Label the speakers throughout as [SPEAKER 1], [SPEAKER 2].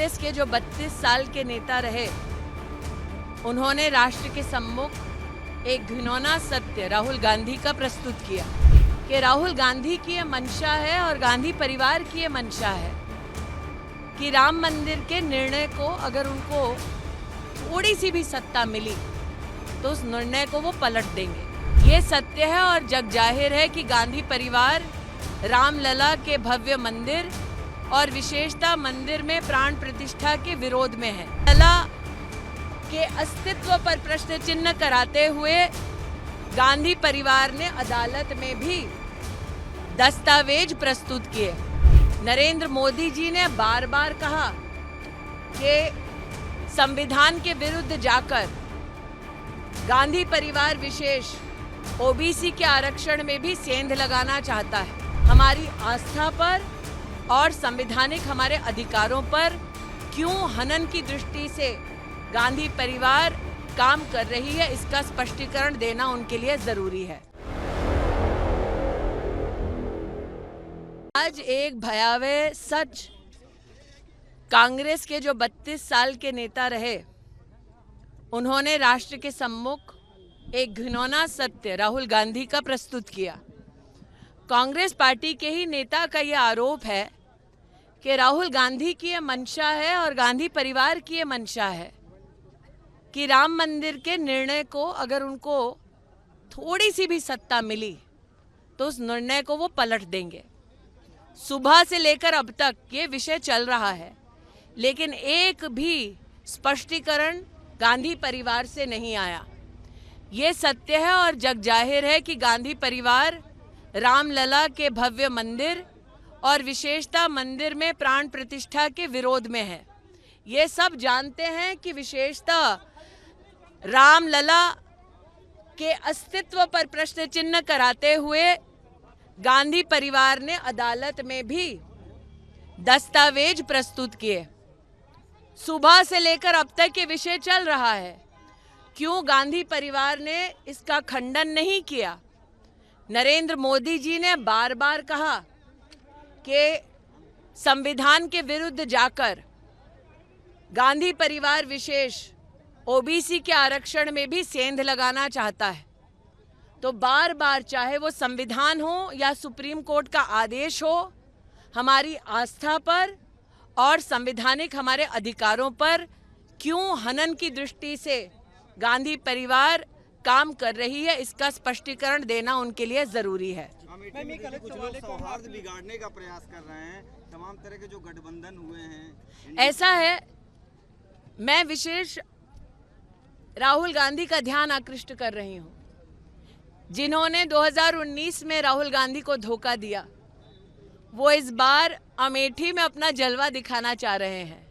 [SPEAKER 1] कांग्रेस के जो 32 साल के नेता रहे, उन्होंने राष्ट्र के सम्मुख एक घिनौना सत्य राहुल गांधी का प्रस्तुत किया कि राहुल गांधी की ये मंशा है और गांधी परिवार की ये मंशा है कि राम मंदिर के निर्णय को अगर उनको थोड़ी सी भी सत्ता मिली तो उस निर्णय को वो पलट देंगे। ये सत्य है और जग जाहिर है कि गांधी परिवार रामलला के भव्य मंदिर और विशेषता मंदिर में प्राण प्रतिष्ठा के विरोध में है। लला के अस्तित्व पर प्रश्न चिन्ह कराते हुए गांधी परिवार ने अदालत में भी दस्तावेज प्रस्तुत किए। नरेंद्र मोदी जी ने बार बार कहा कि संविधान के विरुद्ध जाकर गांधी परिवार विशेष ओबीसी के आरक्षण में भी सेंध लगाना चाहता है। हमारी आस्था पर और संवैधानिक हमारे अधिकारों पर क्यों हनन की दृष्टि से गांधी परिवार काम कर रही है, इसका स्पष्टीकरण देना उनके लिए जरूरी है। आज एक भयावह सच कांग्रेस के जो 32 साल के नेता रहे, उन्होंने राष्ट्र के सम्मुख एक घिनौना सत्य राहुल गांधी का प्रस्तुत किया। कांग्रेस पार्टी के ही नेता का यह आरोप है कि राहुल गांधी की ये मंशा है और गांधी परिवार की ये मंशा है कि राम मंदिर के निर्णय को अगर उनको थोड़ी सी भी सत्ता मिली तो उस निर्णय को वो पलट देंगे। सुबह से लेकर अब तक ये विषय चल रहा है, लेकिन एक भी स्पष्टीकरण गांधी परिवार से नहीं आया। ये सत्य है और जग जाहिर है कि गांधी परिवार रामलला के भव्य मंदिर और विशेषता मंदिर में प्राण प्रतिष्ठा के विरोध में है। ये सब जानते हैं कि विशेषता रामलला के अस्तित्व पर प्रश्न चिन्ह कराते हुए गांधी परिवार ने अदालत में भी दस्तावेज प्रस्तुत किए। सुबह से लेकर अब तक ये विषय चल रहा है, क्यों गांधी परिवार ने इसका खंडन नहीं किया? नरेंद्र मोदी जी ने बार बार कहा कि संविधान के विरुद्ध जाकर गांधी परिवार विशेष ओबीसी के आरक्षण में भी सेंध लगाना चाहता है। तो बार बार चाहे वो संविधान हो या सुप्रीम कोर्ट का आदेश हो, हमारी आस्था पर और संवैधानिक हमारे अधिकारों पर क्यों हनन की दृष्टि से गांधी परिवार काम कर रही है, इसका स्पष्टीकरण देना उनके लिए जरूरी है।
[SPEAKER 2] कुछ लोग सौहार्द बिगाड़ने का प्रयास कर रहे हैं, तमाम तरह के जो गठबंधन हुए हैं।
[SPEAKER 1] ऐसा है, मैं विशेष राहुल गांधी का ध्यान आकृष्ट कर रही हूं, जिन्होंने 2019 में राहुल गांधी को धोखा दिया। वो इस बार अमेठी में अपना जलवा दिखाना चाह रहे हैं।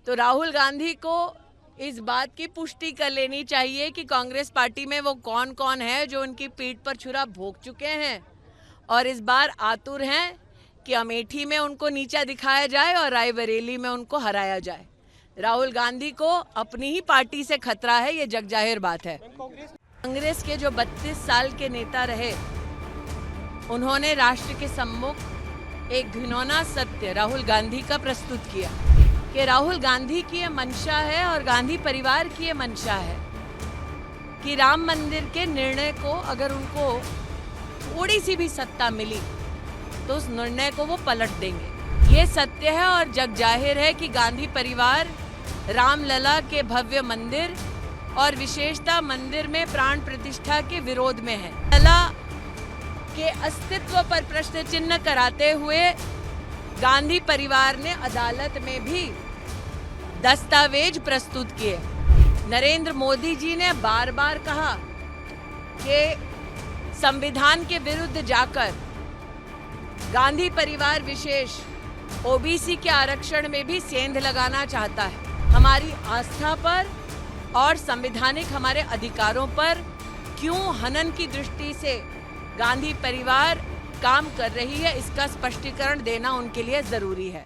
[SPEAKER 1] तो राहुल गांधी को इस बात की पुष्टि कर लेनी चाहिए कि कांग्रेस पार्टी में वो कौन कौन है जो उनकी पीठ पर छुरा भोंक चुके हैं और इस बार आतुर हैं कि अमेठी में उनको नीचा दिखाया जाए और रायबरेली में उनको हराया जाए। राहुल गांधी को अपनी ही पार्टी से खतरा है, ये जग जाहिर बात है। कांग्रेस के जो 32 साल के नेता रहे, उन्होंने राष्ट्र के सम्मुख एक घिनौना सत्य राहुल गांधी का प्रस्तुत किया कि राहुल गांधी की ये मंशा है और गांधी परिवार की ये मंशा है कि राम मंदिर के निर्णय को अगर उनको थोड़ी सी भी सत्ता मिली तो उस निर्णय को वो पलट देंगे। ये सत्य है और जग जाहिर है कि गांधी परिवार रामलला के भव्य मंदिर और विशेषता मंदिर में प्राण प्रतिष्ठा के विरोध में है। लला के अस्तित्व पर प्रश्न चिन्ह कराते हुए गांधी परिवार ने अदालत में भी दस्तावेज प्रस्तुत किए। नरेंद्र मोदी जी ने बार बार कहा कि संविधान के विरुद्ध जाकर गांधी परिवार विशेष ओबीसी के आरक्षण में भी सेंध लगाना चाहता है। हमारी आस्था पर और संवैधानिक हमारे अधिकारों पर क्यों हनन की दृष्टि से गांधी परिवार काम कर रही है, इसका स्पष्टीकरण देना उनके लिए जरूरी है।